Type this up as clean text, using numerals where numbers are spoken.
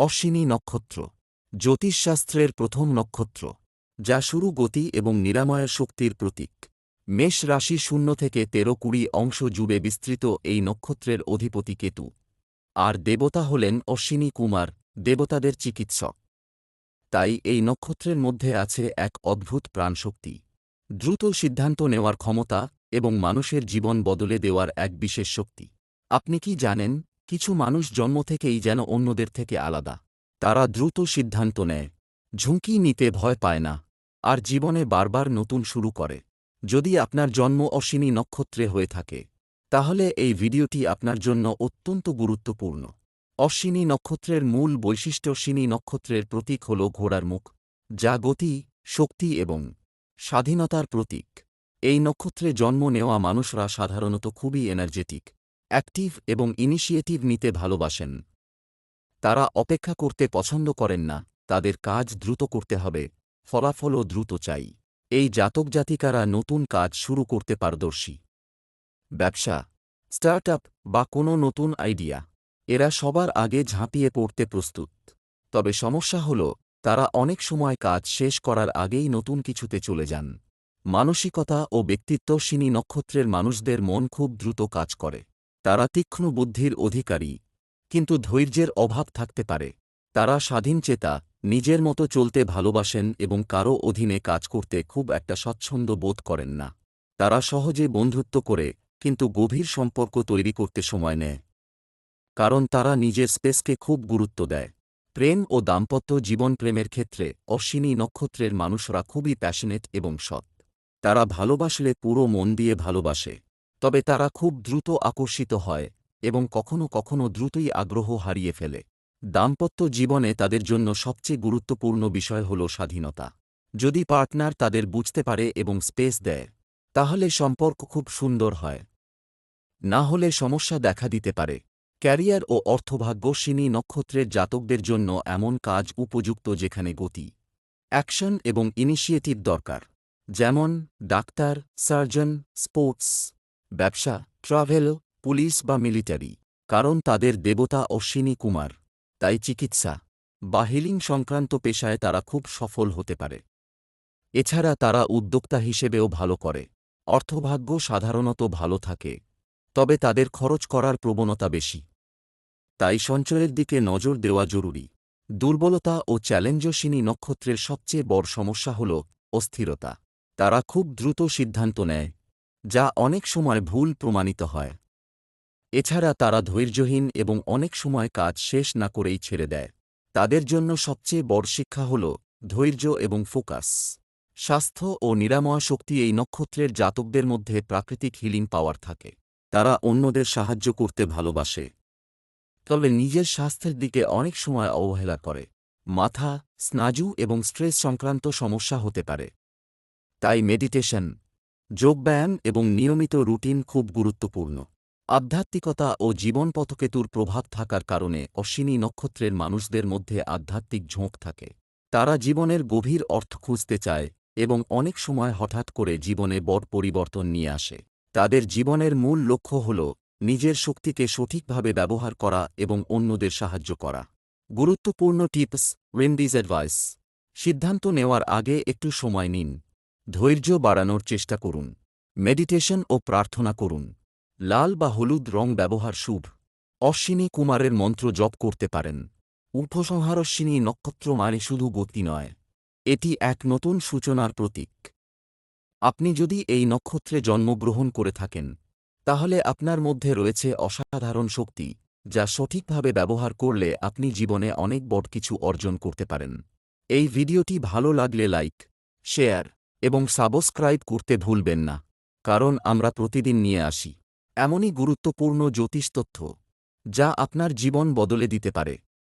অশ্বিনী নক্ষত্র জ্যোতিষশাস্ত্রের প্রথম নক্ষত্র, যা শুরু গতি এবং নিরাময়ের শক্তির প্রতীক। মেষ রাশি 0 থেকে 13-20 অংশ জুড়ে বিস্তৃত এই নক্ষত্রের অধিপতি কেতু, আর দেবতা হলেন অশ্বিনী কুমার, দেবতাদের চিকিৎসক। তাই এই নক্ষত্রের মধ্যে আছে এক অদ্ভুত প্রাণশক্তি, দ্রুত সিদ্ধান্ত নেওয়ার ক্ষমতা এবং মানুষের জীবন বদলে দেওয়ার এক বিশেষ শক্তি। আপনি কি জানেন, কিছু মানুষ জন্ম থেকেই যেন অন্যদের থেকে আলাদা। তারা দ্রুত সিদ্ধান্ত নেয়, ঝুঁকি নিতে ভয় পায় না, আর জীবনে বারবার নতুন শুরু করে। যদি আপনার জন্ম অশ্বিনী নক্ষত্রে হয়ে থাকে, তাহলে এই ভিডিওটি আপনার জন্য অত্যন্ত গুরুত্বপূর্ণ। অশ্বিনী নক্ষত্রের মূল বৈশিষ্ট্য। অশ্বিনী নক্ষত্রের প্রতীক হল ঘোড়ার মুখ, যা গতি, শক্তি এবং স্বাধীনতার প্রতীক। এই নক্ষত্রে জন্ম নেওয়া মানুষরা সাধারণত খুবই এনার্জেটিক, অ্যাক্টিভ এবং ইনিশিয়েটিভ নিতে ভালোবাসেন। তারা অপেক্ষা করতে পছন্দ করেন না, তাদের কাজ দ্রুত করতে হবে, ফলাফলও দ্রুত চাই। এই জাতক জাতিকারা নতুন কাজ শুরু করতে পারদর্শী। ব্যবসা, স্টার্টআপ বা কোনো নতুন আইডিয়া, এরা সবার আগে ঝাঁপিয়ে পড়তে প্রস্তুত। তবে সমস্যা হল, তারা অনেক সময় কাজ শেষ করার আগেই নতুন কিছুতে চলে যান। মানসিকতা ও ব্যক্তিত্ব। অশ্বিনী নক্ষত্রের মানুষদের মন খুব দ্রুত কাজ করে। তারা তীক্ষ্ণ বুদ্ধির অধিকারী, কিন্তু ধৈর্যের অভাব থাকতে পারে। তারা স্বাধীনচেতা, নিজের মতো চলতে ভালোবাসেন এবং কারও অধীনে কাজ করতে খুব একটা স্বচ্ছন্দ বোধ করেন না। তারা সহজে বন্ধুত্ব করে, কিন্তু গভীর সম্পর্ক তৈরি করতে সময় নেয়, কারণ তারা নিজের স্পেসকে খুব গুরুত্ব দেয়। প্রেম ও দাম্পত্য জীবন। প্রেমের ক্ষেত্রে অশ্বিনী নক্ষত্রের মানুষরা খুবই প্যাশনেট এবং সৎ। তারা ভালোবাসলে পুরো মন দিয়ে ভালোবাসে, তবে তারা খুব দ্রুত আকর্ষিত হয় এবং কখনো কখনো দ্রুতই আগ্রহ হারিয়ে ফেলে। দাম্পত্য জীবনে তাদের জন্য সবচেয়ে গুরুত্বপূর্ণ বিষয় হল স্বাধীনতা। যদি পার্টনার তাদের বুঝতে পারে এবং স্পেস দেয়, তাহলে সম্পর্ক খুব সুন্দর হয়। না হলে সমস্যা দেখা দিতে পারে। ক্যারিয়ার ও অর্থভাগ্য। অশ্বিনী নক্ষত্রের জাতকদের জন্য এমন কাজ উপযুক্ত যেখানে গতি, অ্যাকশন এবং ইনিশিয়েটিভ দরকার, যেমন ডাক্তার, সার্জন, স্পোর্টস, ব্যবসা, ট্রাভেল, পুলিশ বা মিলিটারি। কারণ তাদের দেবতা অশ্বিনী কুমার, তাই চিকিৎসা বা হিলিং সংক্রান্ত পেশায় তারা খুব সফল হতে পারে। এছাড়া তারা উদ্যোক্তা হিসেবেও ভালো করে। অর্থভাগ্য সাধারণত ভালো থাকে, তবে তাদের খরচ করার প্রবণতা বেশি, তাই সঞ্চয়ের দিকে নজর দেওয়া জরুরি। দুর্বলতা ও চ্যালেঞ্জ। অশ্বিনী নক্ষত্রের সবচেয়ে বড় সমস্যা হল অস্থিরতা। তারা খুব দ্রুত সিদ্ধান্ত নেয়, যা অনেক সময় ভুল প্রমাণিত হয়। এছাড়া তারা ধৈর্যহীন এবং অনেক সময় কাজ শেষ না করেই ছেড়ে দেয়। তাদের জন্য সবচেয়ে বড় শিক্ষা হল ধৈর্য এবং ফোকাস। স্বাস্থ্য ও নিরাময় শক্তি। এই নক্ষত্রের জাতকদের মধ্যে প্রাকৃতিক হিলিং পাওয়ার থাকে। তারা অন্যদের সাহায্য করতে ভালোবাসে, তবে নিজের স্বাস্থ্যের দিকে অনেক সময় অবহেলা করে। মাথা, স্নায়ু এবং স্ট্রেস সংক্রান্ত সমস্যা হতে পারে। তাই মেডিটেশন, যোগব্যায়াম এবং নিয়মিত রুটিন খুব গুরুত্বপূর্ণ। আধ্যাত্মিকতা ও জীবনপথকেতুর প্রভাব থাকার কারণে অশ্বিনী নক্ষত্রের মানুষদের মধ্যে আধ্যাত্মিক ঝোঁক থাকে। তারা জীবনের গভীর অর্থ খুঁজতে চায় এবং অনেক সময় হঠাৎ করে জীবনে বড় পরিবর্তন নিয়ে আসে। তাদের জীবনের মূল লক্ষ্য হল নিজের শক্তিকে সঠিকভাবে ব্যবহার করা এবং অন্যদের সাহায্য করা। গুরুত্বপূর্ণ টিপস, ওয়েন্ডিজ অ্যাডভাইস। সিদ্ধান্ত নেওয়ার আগে একটু সময় নিন। ধৈর্য বাড়ানোর চেষ্টা করুন। মেডিটেশন ও প্রার্থনা করুন। লাল বা হলুদ রং ব্যবহার শুভ। অশ্বিনী কুমারের মন্ত্র জপ করতে পারেন। উপসংহার। অশ্বিনী নক্ষত্র মানে শুধু গতি নয়, এটি এক নতুন সূচনার প্রতীক। আপনি যদি এই নক্ষত্রে জন্মগ্রহণ করে থাকেন, তাহলে আপনার মধ্যে রয়েছে অসাধারণ শক্তি, যা সঠিকভাবে ব্যবহার করলে আপনি জীবনে অনেক বড় কিছু অর্জন করতে পারেন। এই ভিডিওটি ভালো লাগলে লাইক, শেয়ার এবং সাবস্ক্রাইব করতে ভুলবেন না, কারণ আমরা প্রতিদিন নিয়ে আসি এমনই গুরুত্বপূর্ণ জ্যোতিষ তথ্য, যা আপনার জীবন বদলে দিতে পারে।